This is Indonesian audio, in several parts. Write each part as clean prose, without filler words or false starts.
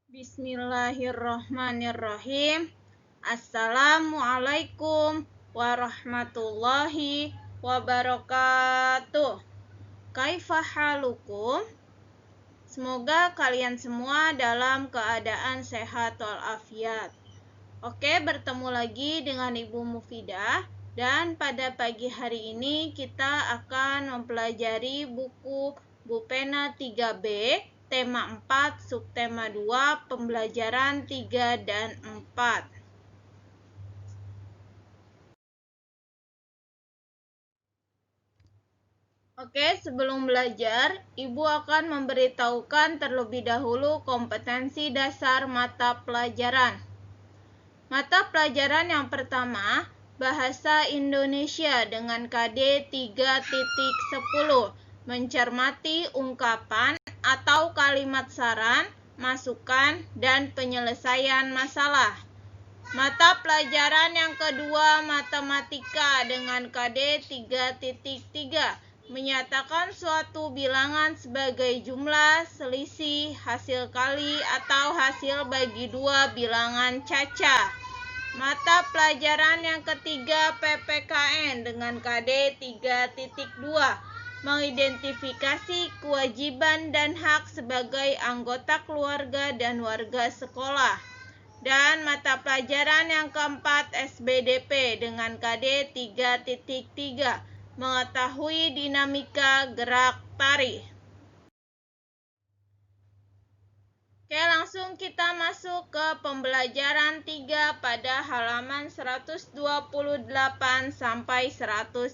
Bismillahirrahmanirrahim. Assalamualaikum warahmatullahi wabarakatuh. Kaifa halukum? Semoga kalian semua dalam keadaan sehat walafiat. Oke, bertemu lagi dengan Ibu Mufidah. Dan pada pagi hari ini kita akan mempelajari buku Bupena 3B, tema 4, subtema 2, pembelajaran 3 dan 4. Oke, sebelum belajar, Ibu akan memberitahukan terlebih dahulu kompetensi dasar mata pelajaran. Mata pelajaran yang pertama, Bahasa Indonesia dengan KD 3.10, mencermati ungkapan atau kalimat saran, masukan, dan penyelesaian masalah. Mata pelajaran yang kedua, Matematika dengan KD 3.3, menyatakan suatu bilangan sebagai jumlah, selisih, hasil kali, atau hasil bagi dua bilangan caca. Mata pelajaran yang ketiga, PPKN dengan KD 3.2, mengidentifikasi kewajiban dan hak sebagai anggota keluarga dan warga sekolah. Dan mata pelajaran yang keempat, SBDP dengan KD 3.3, mengetahui dinamika gerak tari. Oke, langsung kita masuk ke pembelajaran 3 pada halaman 128 sampai 131.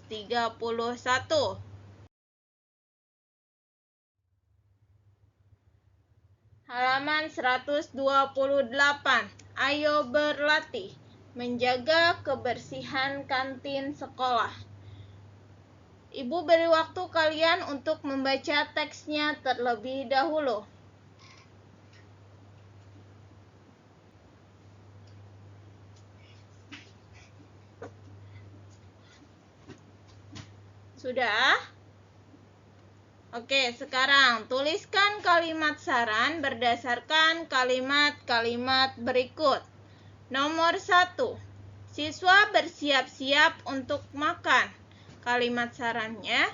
Halaman 128. Ayo berlatih menjaga kebersihan kantin sekolah. Ibu beri waktu kalian untuk membaca teksnya terlebih dahulu. Sudah? Oke, sekarang tuliskan kalimat saran berdasarkan kalimat-kalimat berikut. Nomor 1. Siswa bersiap-siap untuk makan. Kalimat sarannya,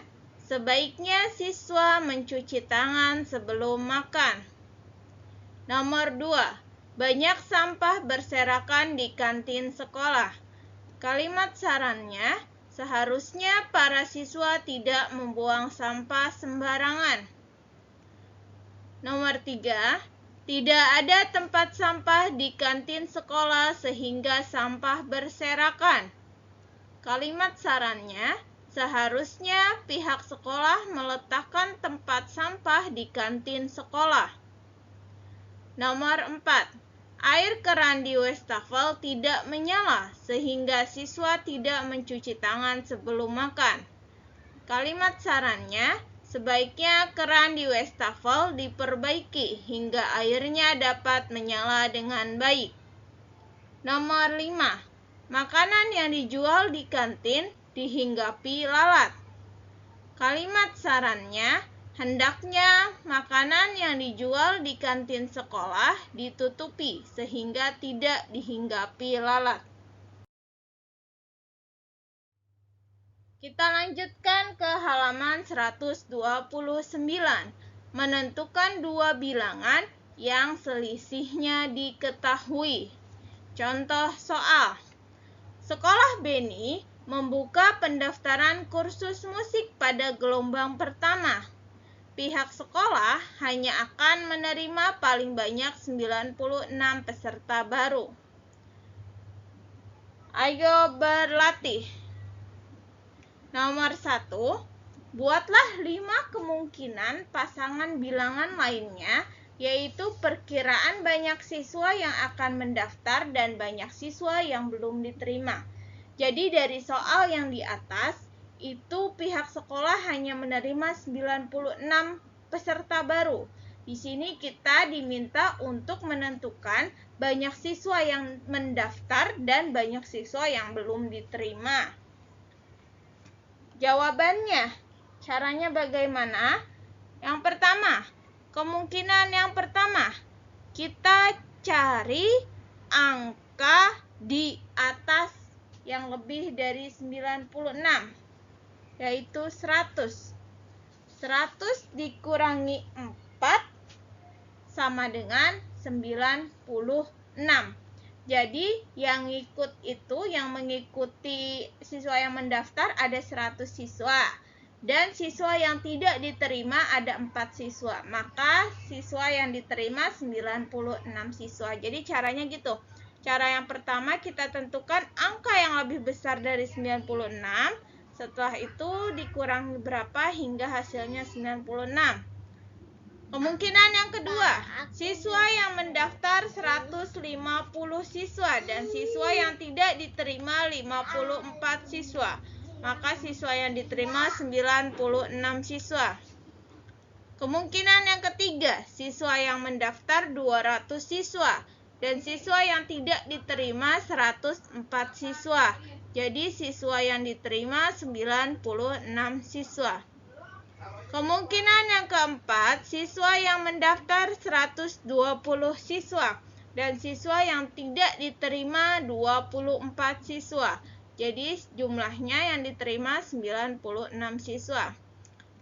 sebaiknya siswa mencuci tangan sebelum makan. Nomor 2. Banyak sampah berserakan di kantin sekolah. Kalimat sarannya, seharusnya para siswa tidak membuang sampah sembarangan. Nomor 3. Tidak ada tempat sampah di kantin sekolah sehingga sampah berserakan. Kalimat sarannya, seharusnya pihak sekolah meletakkan tempat sampah di kantin sekolah. Nomor 4. Air keran di wastafel tidak menyala sehingga siswa tidak mencuci tangan sebelum makan. Kalimat sarannya, sebaiknya keran di wastafel diperbaiki hingga airnya dapat menyala dengan baik. Nomor 5. Makanan yang dijual di kantin dihinggapi lalat. Kalimat sarannya, hendaknya makanan yang dijual di kantin sekolah ditutupi sehingga tidak dihinggapi lalat. Kita lanjutkan ke halaman 129. Menentukan dua bilangan yang selisihnya diketahui. Contoh soal. Sekolah Beni membuka pendaftaran kursus musik pada gelombang pertama. Pihak sekolah hanya akan menerima paling banyak 96 peserta baru. Ayo berlatih. Nomor 1. Buatlah 5 kemungkinan pasangan bilangan lainnya, yaitu perkiraan banyak siswa yang akan mendaftar dan banyak siswa yang belum diterima. Jadi dari soal yang di atas, itu pihak sekolah hanya menerima 96 peserta baru. Di sini kita diminta untuk menentukan banyak siswa yang mendaftar dan banyak siswa yang belum diterima. Jawabannya, caranya bagaimana? Yang pertama, kemungkinan yang pertama, kita cari angka di atas yang lebih dari 96, yaitu 100. 100 dikurangi 4 sama dengan 96. Jadi yang mengikuti siswa yang mendaftar ada 100 siswa. Dan siswa yang tidak diterima ada 4 siswa. Maka siswa yang diterima 96 siswa. Jadi caranya gitu. Cara yang pertama kita tentukan angka yang lebih besar dari 96. Setelah itu dikurangi berapa hingga hasilnya 96. Kemungkinan yang kedua, siswa yang mendaftar 150 siswa dan siswa yang tidak diterima 54 siswa. Maka siswa yang diterima 96 siswa. Kemungkinan yang ketiga, siswa yang mendaftar 200 siswa dan siswa yang tidak diterima 104 siswa. Jadi siswa yang diterima 96 siswa. Kemungkinan yang keempat, siswa yang mendaftar 120 siswa dan siswa yang tidak diterima 24 siswa. Jadi jumlahnya yang diterima 96 siswa.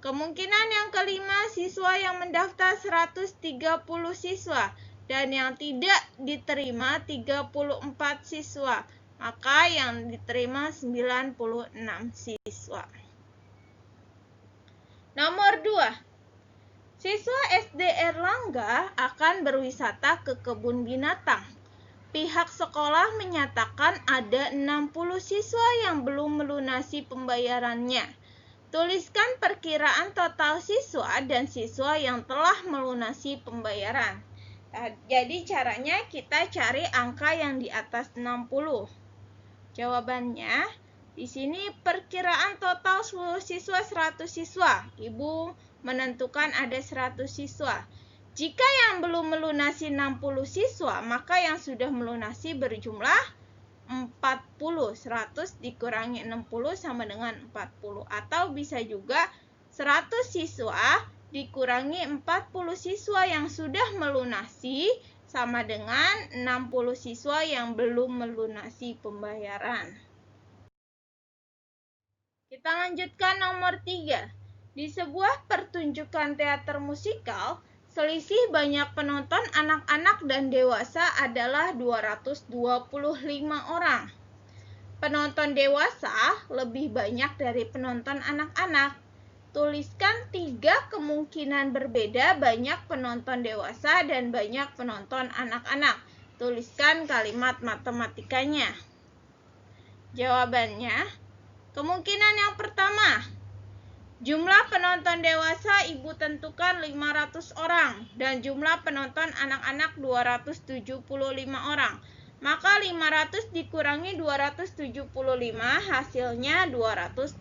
Kemungkinan yang kelima, siswa yang mendaftar 130 siswa dan yang tidak diterima 34 siswa. Maka yang diterima 96 siswa. Nomor 2. Siswa SD Erlangga akan berwisata ke kebun binatang. Pihak sekolah menyatakan ada 60 siswa yang belum melunasi pembayarannya. Tuliskan perkiraan total siswa dan siswa yang telah melunasi pembayaran. Jadi caranya kita cari angka yang di atas 60. Jawabannya, di sini perkiraan total seluruh siswa 100 siswa. Ibu menentukan ada 100 siswa. Jika yang belum melunasi 60 siswa, maka yang sudah melunasi berjumlah 40. 100 dikurangi 60 sama dengan 40. Atau bisa juga 100 siswa dikurangi 40 siswa yang sudah melunasi sama dengan 60 siswa yang belum melunasi pembayaran. Kita lanjutkan nomor 3. Di sebuah pertunjukan teater musikal, selisih banyak penonton anak-anak dan dewasa adalah 225 orang. Penonton dewasa lebih banyak dari penonton anak-anak. Tuliskan 3 kemungkinan berbeda banyak penonton dewasa dan banyak penonton anak-anak. Tuliskan kalimat matematikanya. Jawabannya, kemungkinan yang pertama, jumlah penonton dewasa ibu tentukan 500 orang dan jumlah penonton anak-anak 275 orang. Maka 500 dikurangi 275 hasilnya 225.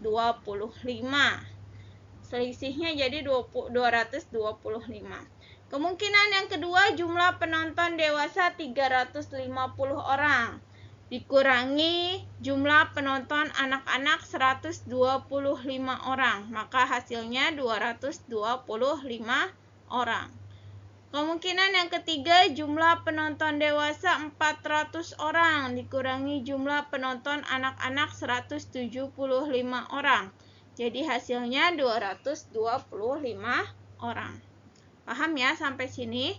Selisihnya jadi 225. Kemungkinan yang kedua, jumlah penonton dewasa 350 orang. Dikurangi jumlah penonton anak-anak 125 orang, maka hasilnya 225 orang. Kemungkinan yang ketiga, jumlah penonton dewasa 400 orang, dikurangi jumlah penonton anak-anak 175 orang. Jadi hasilnya 225 orang. Paham ya sampai sini?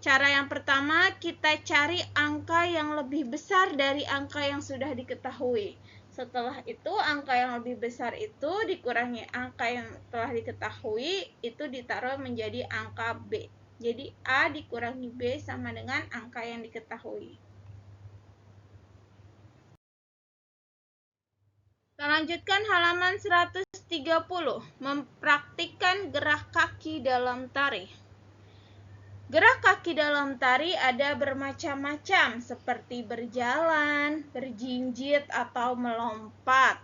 Cara yang pertama, kita cari angka yang lebih besar dari angka yang sudah diketahui. Setelah itu, angka yang lebih besar itu dikurangi angka yang telah diketahui, itu ditaruh menjadi angka B. Jadi, A dikurangi B sama dengan angka yang diketahui. Kita lanjutkan halaman 130. Mempraktikkan gerak kaki dalam tari. Gerak kaki dalam tari ada bermacam-macam, seperti berjalan, berjinjit, atau melompat.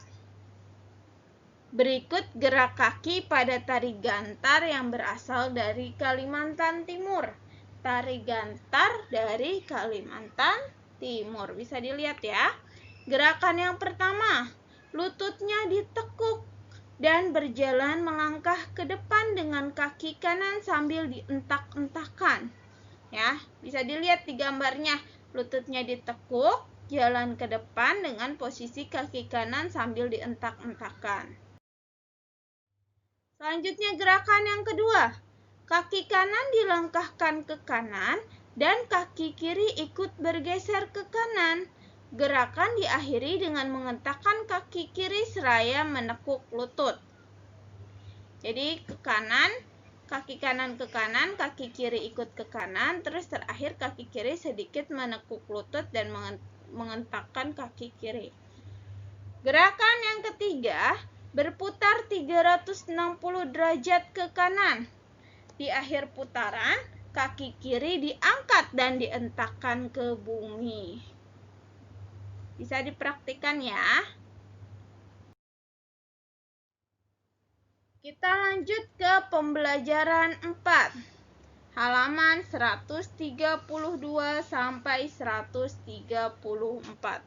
Berikut gerak kaki pada tari gantar yang berasal dari Kalimantan Timur. Tari gantar dari Kalimantan Timur. Bisa dilihat ya. Gerakan yang pertama, lututnya ditekuk dan berjalan melangkah ke depan dengan kaki kanan sambil dientak-entakan. Ya, bisa dilihat di gambarnya. Lututnya ditekuk, jalan ke depan dengan posisi kaki kanan sambil dientak-entakan. Selanjutnya gerakan yang kedua. Kaki kanan dilangkahkan ke kanan dan kaki kiri ikut bergeser ke kanan. Gerakan diakhiri dengan mengentakkan kaki kiri seraya menekuk lutut. Jadi ke kanan, kaki kanan ke kanan, kaki kiri ikut ke kanan, terus terakhir kaki kiri sedikit menekuk lutut dan mengentakkan kaki kiri. Gerakan yang ketiga, berputar 360 derajat ke kanan. Di akhir putaran, kaki kiri diangkat dan dientakkan ke bumi. Bisa dipraktikkan ya. Kita lanjut ke pembelajaran 4. Halaman 132 sampai 134.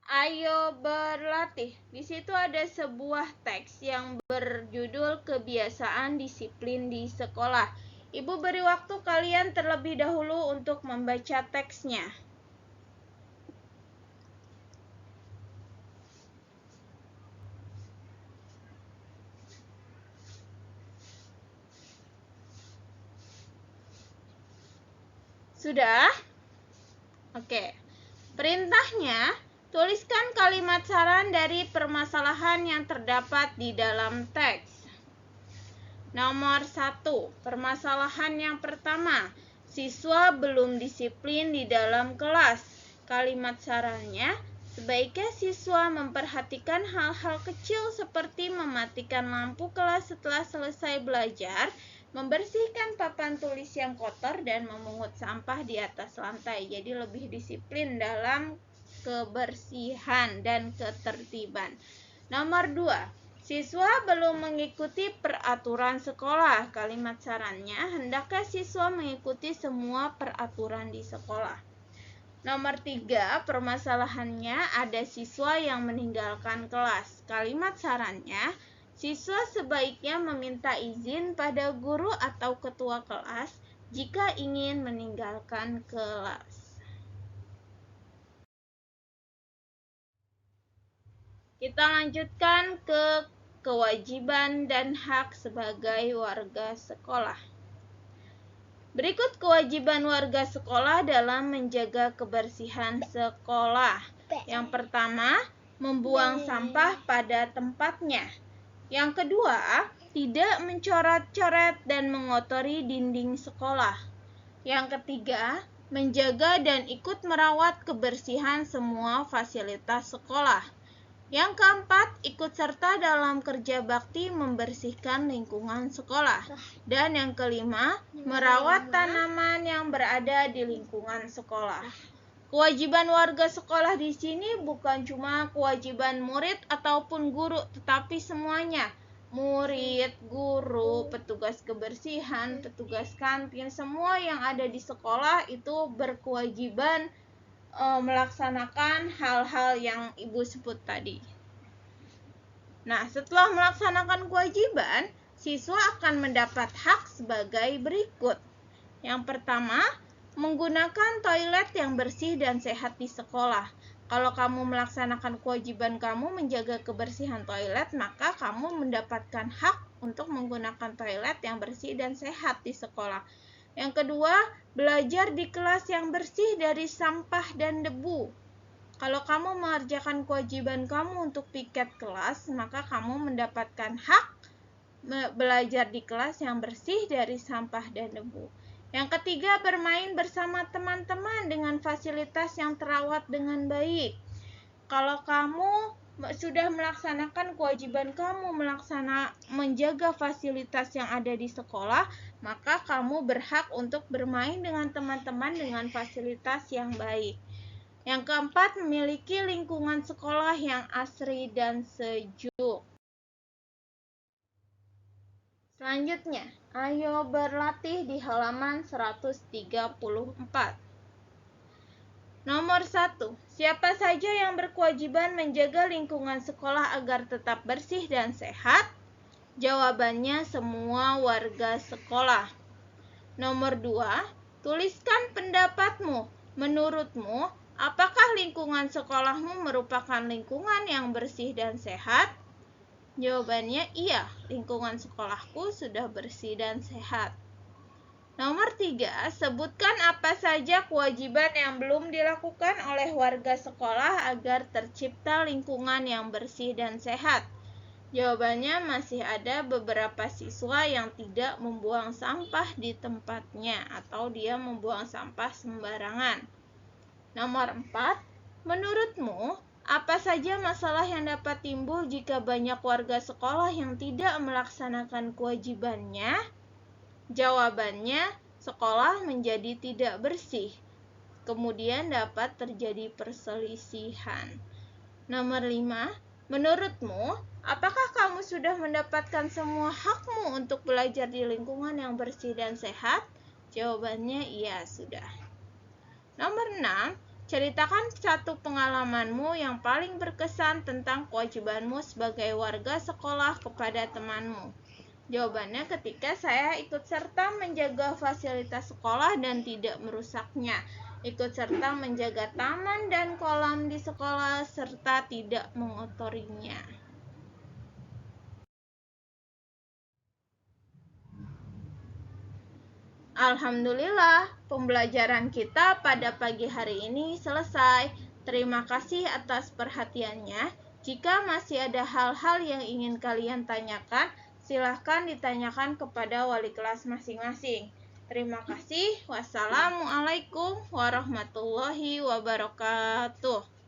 Ayo berlatih. Di situ ada sebuah teks yang berjudul kebiasaan disiplin di sekolah. Ibu beri waktu kalian terlebih dahulu untuk membaca teksnya. Sudah? Oke. Perintahnya, tuliskan kalimat saran dari permasalahan yang terdapat di dalam teks. Nomor 1, permasalahan yang pertama, siswa belum disiplin di dalam kelas. Kalimat sarannya, sebaiknya siswa memperhatikan hal-hal kecil seperti mematikan lampu kelas setelah selesai belajar, membersihkan papan tulis yang kotor, dan memungut sampah di atas lantai. Jadi lebih disiplin dalam kebersihan dan ketertiban. Nomor 2, siswa belum mengikuti peraturan sekolah. Kalimat sarannya, hendaknya siswa mengikuti semua peraturan di sekolah. Nomor 3, permasalahannya ada siswa yang meninggalkan kelas. Kalimat sarannya, siswa sebaiknya meminta izin pada guru atau ketua kelas jika ingin meninggalkan kelas. Kita lanjutkan ke kewajiban dan hak sebagai warga sekolah. Berikut kewajiban warga sekolah dalam menjaga kebersihan sekolah. Yang pertama, membuang sampah pada tempatnya. Yang kedua, tidak mencoret-coret dan mengotori dinding sekolah. Yang ketiga, menjaga dan ikut merawat kebersihan semua fasilitas sekolah. Yang keempat, ikut serta dalam kerja bakti membersihkan lingkungan sekolah. Dan yang kelima, merawat tanaman yang berada di lingkungan sekolah. Kewajiban warga sekolah di sini bukan cuma kewajiban murid ataupun guru, tetapi semuanya. Murid, guru, petugas kebersihan, petugas kantin, semua yang ada di sekolah itu berkewajiban melaksanakan hal-hal yang Ibu sebut tadi. Nah, setelah melaksanakan kewajiban, siswa akan mendapat hak sebagai berikut. Yang pertama, menggunakan toilet yang bersih dan sehat di sekolah. Kalau kamu melaksanakan kewajiban kamu menjaga kebersihan toilet, maka kamu mendapatkan hak untuk menggunakan toilet yang bersih dan sehat di sekolah. Yang kedua, belajar di kelas yang bersih dari sampah dan debu. Kalau kamu mengerjakan kewajiban kamu untuk piket kelas, maka kamu mendapatkan hak belajar di kelas yang bersih dari sampah dan debu. Yang ketiga, bermain bersama teman-teman dengan fasilitas yang terawat dengan baik. Kalau kamu sudah melaksanakan kewajiban kamu menjaga fasilitas yang ada di sekolah, maka kamu berhak untuk bermain dengan teman-teman dengan fasilitas yang baik. Yang keempat, memiliki lingkungan sekolah yang asri dan sejuk. Selanjutnya, ayo berlatih di halaman 134. Nomor 1. Siapa saja yang berkewajiban menjaga lingkungan sekolah agar tetap bersih dan sehat? Jawabannya semua warga sekolah. Nomor 2, tuliskan pendapatmu. Menurutmu, apakah lingkungan sekolahmu merupakan lingkungan yang bersih dan sehat? Jawabannya iya, lingkungan sekolahku sudah bersih dan sehat. Nomor 3, sebutkan apa saja kewajiban yang belum dilakukan oleh warga sekolah agar tercipta lingkungan yang bersih dan sehat. Jawabannya masih ada beberapa siswa yang tidak membuang sampah di tempatnya atau dia membuang sampah sembarangan. Nomor 4, menurutmu apa saja masalah yang dapat timbul jika banyak warga sekolah yang tidak melaksanakan kewajibannya? Jawabannya, sekolah menjadi tidak bersih. Kemudian dapat terjadi perselisihan. Nomor 5, menurutmu, apakah kamu sudah mendapatkan semua hakmu untuk belajar di lingkungan yang bersih dan sehat? Jawabannya iya, sudah. Nomor 6, ceritakan satu pengalamanmu yang paling berkesan tentang kewajibanmu sebagai warga sekolah kepada temanmu. Jawabannya ketika saya ikut serta menjaga fasilitas sekolah dan tidak merusaknya. Ikut serta menjaga taman dan kolam di sekolah serta tidak mengotorinya. Alhamdulillah, pembelajaran kita pada pagi hari ini selesai. Terima kasih atas perhatiannya. Jika masih ada hal-hal yang ingin kalian tanyakan, silahkan ditanyakan kepada wali kelas masing-masing. Terima kasih. Wassalamualaikum warahmatullahi wabarakatuh.